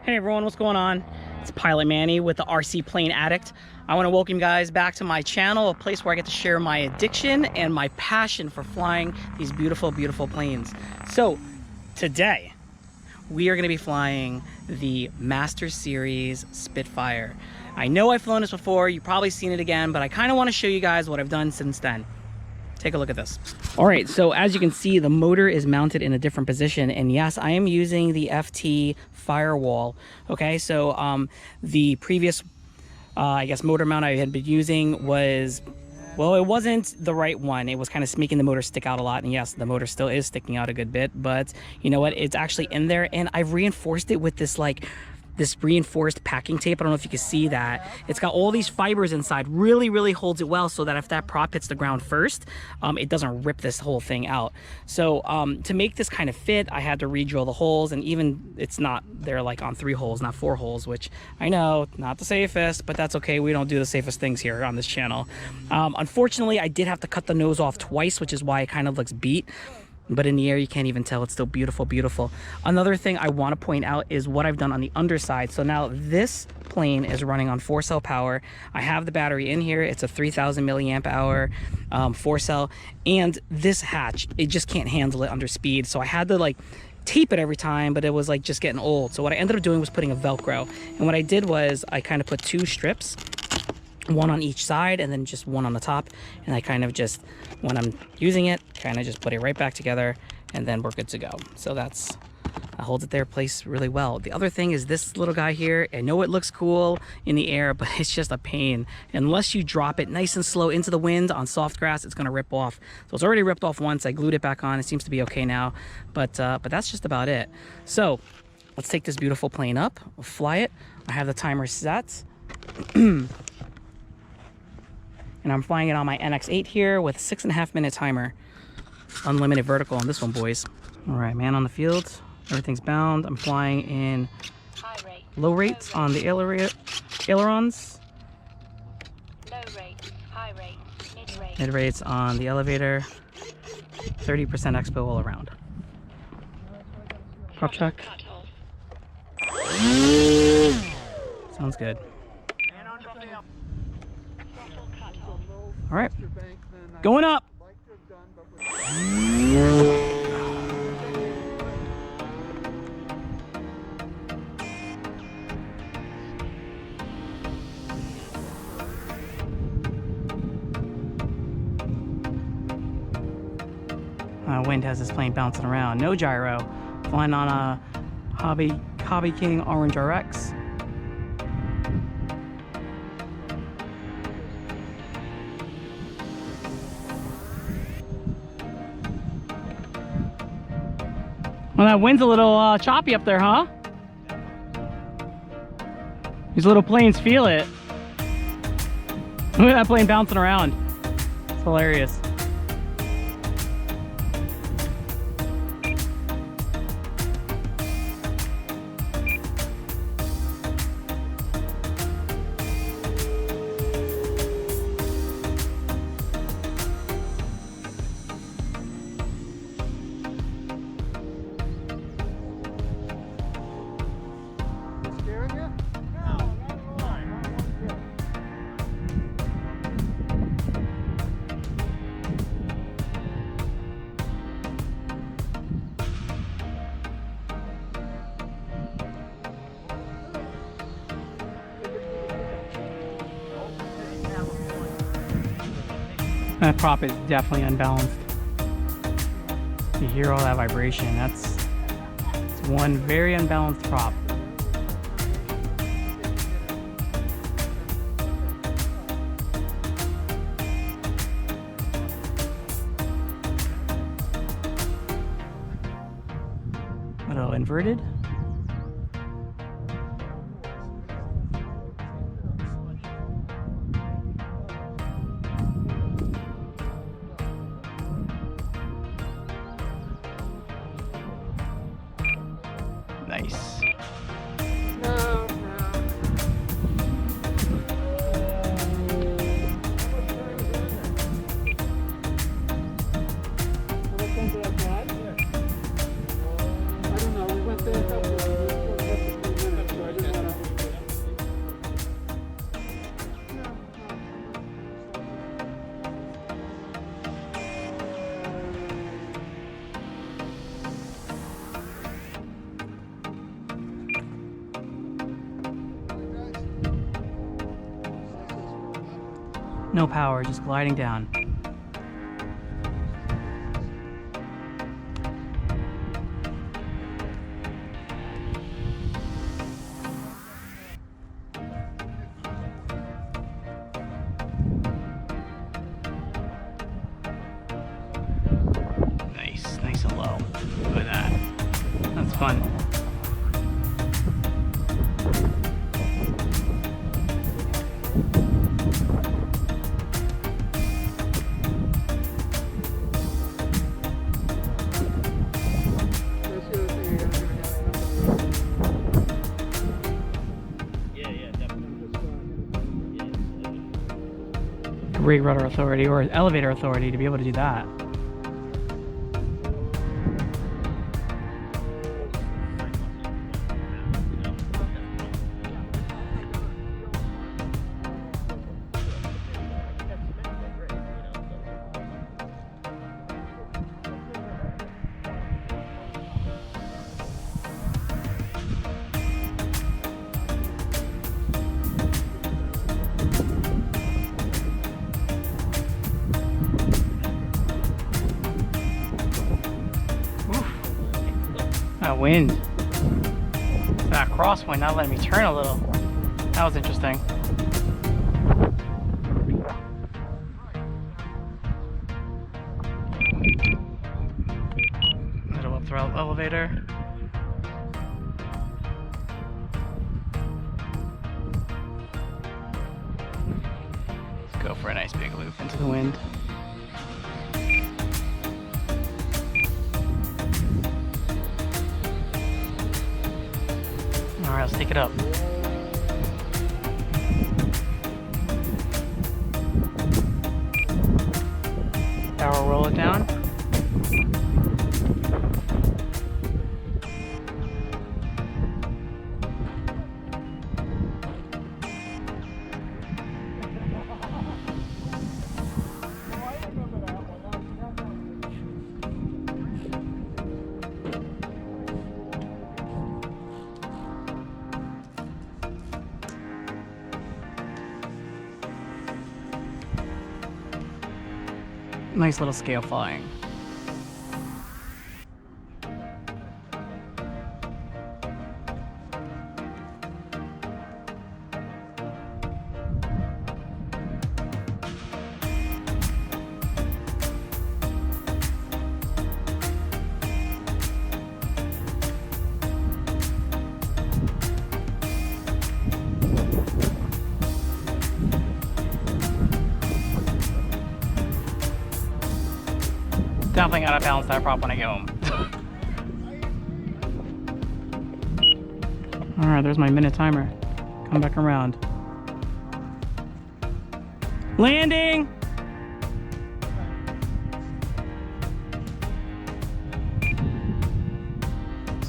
Hey everyone, what's going on? It's Pilot Manny with the RC Plane Addict. I want to welcome you guys back to my channel, a place where I get to share my addiction and my passion for flying these beautiful, beautiful planes. So today, we are going to be flying the Master Series Spitfire. I know I've flown this before, you've probably seen it again, but I kind of want to show you guys what I've done since then. Take a look at this. All right, so as you can see, the motor is mounted in a different position, and yes, I am using the FT firewall. Okay, so the previous, I guess, motor mount I had been using was, well, it wasn't the right one. It was kind of making the motor stick out a lot, and yes, the motor still is sticking out a good bit, but you know what? It's actually in there, and I've reinforced it with this this reinforced packing tape. I don't know if you can see that. It's got all these fibers inside, really holds it well so that if that prop hits the ground first, it doesn't rip this whole thing out. So to make this kind of fit, I had to re-drill the holes, and even it's not, they're like on 3 holes, not 4 holes, which I know, not the safest, but that's okay. We don't do the safest things here on this channel. Unfortunately, I did have to cut the nose off twice, which is why it kind of looks beat. But in the air, you can't even tell. It's still beautiful, beautiful. Another thing I want to point out is what I've done on the underside. So now this plane is running on 4-cell power. I have the battery in here. It's a 3000 milliamp hour 4-cell. And this hatch, it just can't handle it under speed. So I had to tape it every time, but it was just getting old. So what I ended up doing was putting a Velcro. And what I did was I kind of put 2 strips, one on each side and then just one on the top, and I kind of just, when I'm using it, kind of just put it right back together, and then we're good to go. So that holds it there placed really well. The other thing is this little guy here. I know it looks cool in the air, but it's just a pain. Unless you drop it nice and slow into the wind on soft grass, it's gonna rip off. So it's already ripped off once. I glued it back on. It seems to be okay now, but that's just about it. So let's take this beautiful plane up. We'll fly it. I have the timer set. And I'm flying it on my NX8 here with a 6.5 minute timer. Unlimited vertical on this one, boys. All right, man on the field. Everything's bound. I'm flying in low rates on the ailerons. Low rate, high rate, mid rate. Mid rates on the elevator. 30% expo all around. Prop check. Sounds good. All right, going up. Wind has this plane bouncing around. No gyro. Flying on a Hobby King Orange RX. Well, that wind's a little choppy up there, huh? These little planes feel it. Look at that plane bouncing around. It's hilarious. That prop is definitely unbalanced. You hear all that vibration. It's one very unbalanced prop. A little inverted. Nice. I don't know, we went there. No power, just gliding down. Nice and low. Look at that. That's fun. Rig rudder authority or elevator authority to be able to do that. That wind. That crosswind not letting me turn a little. That was interesting. Middle up through elevator. Let's go for a nice big loop into the wind. Alright, let's take it up. Power roll it down. Nice little scale flying. Definitely gotta balance that prop when I get home. Alright, there's my minute timer. Come back around. Landing!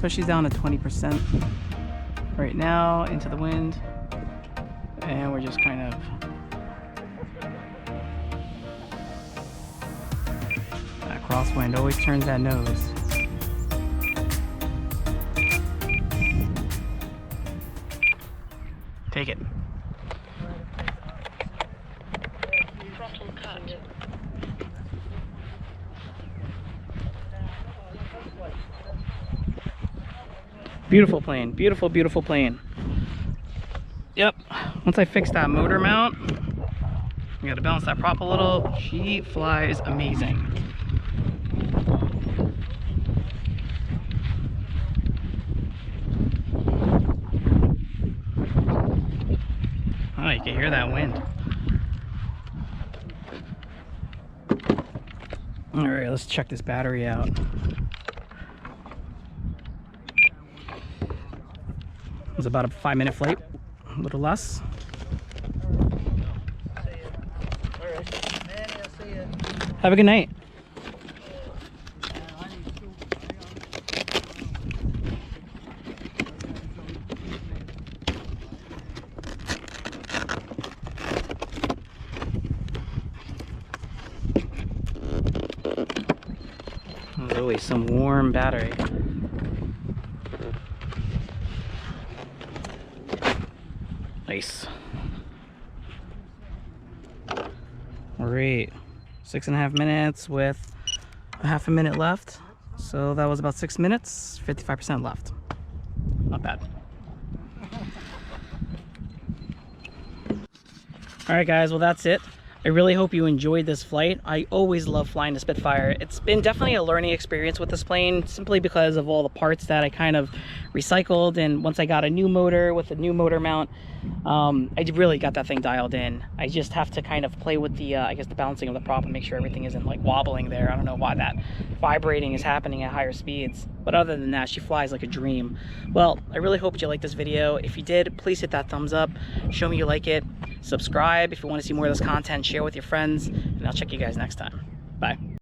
So she's down to 20% right now into the wind. And we're just kind of crosswind always turns that nose. Take it. Throttle cut. Beautiful plane. Beautiful, beautiful plane. Yep. Once I fix that motor mount, we gotta balance that prop a little. She flies amazing. Oh, you can hear that wind. All right, let's check this battery out. It was about a 5-minute flight, a little less. Have a good night. There's always some warm battery. Nice. Great. 6.5 minutes with a half a minute left. So that was about 6 minutes, 55% left. Not bad. All right, guys, well, that's it. I really hope you enjoyed this flight. I always love flying the Spitfire. It's been definitely a learning experience with this plane, simply because of all the parts that I kind of recycled. And once I got a new motor with a new motor mount, I really got that thing dialed in. I just have to kind of play with the, I guess, the balancing of the prop and make sure everything isn't like wobbling there. I don't know why that vibrating is happening at higher speeds. But other than that, she flies like a dream. Well, I really hope you liked this video. If you did, please hit that thumbs up. Show me you like it. Subscribe if you want to see more of this content. Share with your friends. And I'll check you guys next time. Bye.